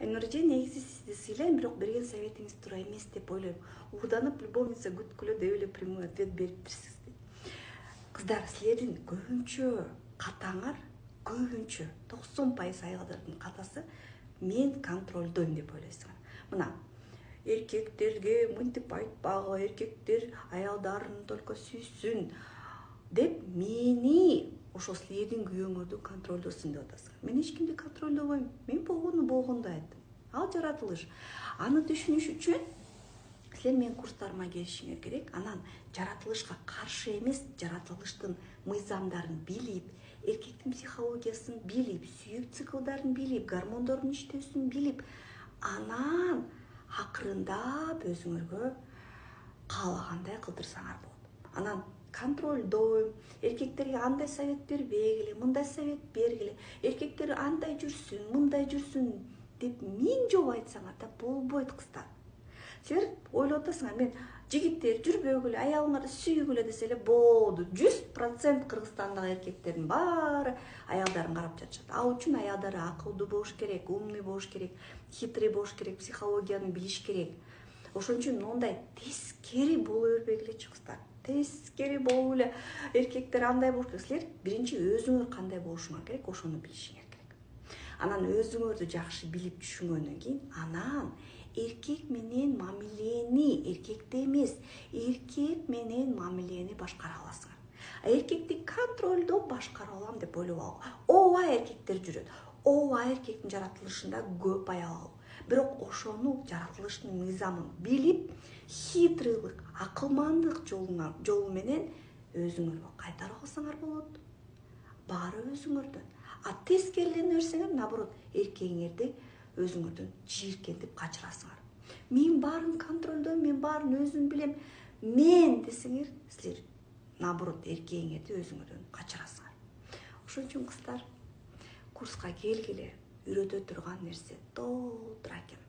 Айнуржан, негизи сизди сыйлайм, бирок берген советиңиз туура эмес деп ойлойм. Ууданып, любовница күткүлө деп эле прямой ответ бериптирсиз. Кыздар, силердин көбүнчө катаңар, көбүнчө 90% аялдардын катасы мен контролдойм деп ойлойсуңар. Мына эркектерге мынтип айтпагы, эркектер аялдарын только сүйсүн деп мени ошо силердин күйөөңөрдү контролдосун деп атасыңар. Мен эч кимди контролдобойм. Мен болгону болгондой айттым. Ал жаратылыш. Аны түшүнүш үчүн силер менин курстарыма келишиңер керек. Анан жаратылышка каршы эмес, жаратылыштын мыйзамдарын билип, эркектин психологиясын билип, сүйүк циклдарын билип, гормондордун иштөөсүн билип, анан акырындап өзүңөргө каалагандай кылдырсаңар болот. Анан контролдойм, эркектерге андай совет бербегиле, мындай совет бергиле, эркектер андай жүрсүн, мындай жүрсүн деп 1000 жолу айтсаңар да болбойт, кыздар. Силер ойлоп атасыңар, мен жигиттер жүрбөгүлө, аялыңарды сүйгүлө десе эле болду. 100% Кыргызстандагы эркектердин баары аялдарын карап жатышат. Ал үчүн аялдары акылдуу болуш керек, умный болуш керек, хитрый болуш керек, психологияны билиш керек. Ошон үчүн мондай тескери боло бербегилечи, кыздар. Тескери болуп эле эркектер андай болуш керек. Силер биринчи өзүңөр кандай болушуңар керек, ошону билишиңер керек. Анан өзүңөрдү жакшы билип түшүнгөндөн кийин, анан эркек менен мамилени, эркекти эмес, эркек менен мамилени башкара аласыңар. Эркекти контролдоп башкара алам деп ойлоп алгыла. Ооба эркектер жүрөт. Ооба эркектин жаратылышында көп аял. Бирок ошону жаратылыштын мыйзамын билип, хитрыйлык, акылмандык жолу менен өзүңөргө кайтарып алсаңар болот. Баары өзүңөрдөн. А тескерилене берсеңер, наоборот, эркегиңерди өзүңөрдөн жийиркентип качырасыңар. Мен баарын контролдойм, мен баарын өзүм билем. Мен десеңер, силер наоборот эркегиңерди өзүңөрдөн качырасыңар. Ошон үчүн кыздар, курска келгиле, үйрөтө турган нерсе толтура экен.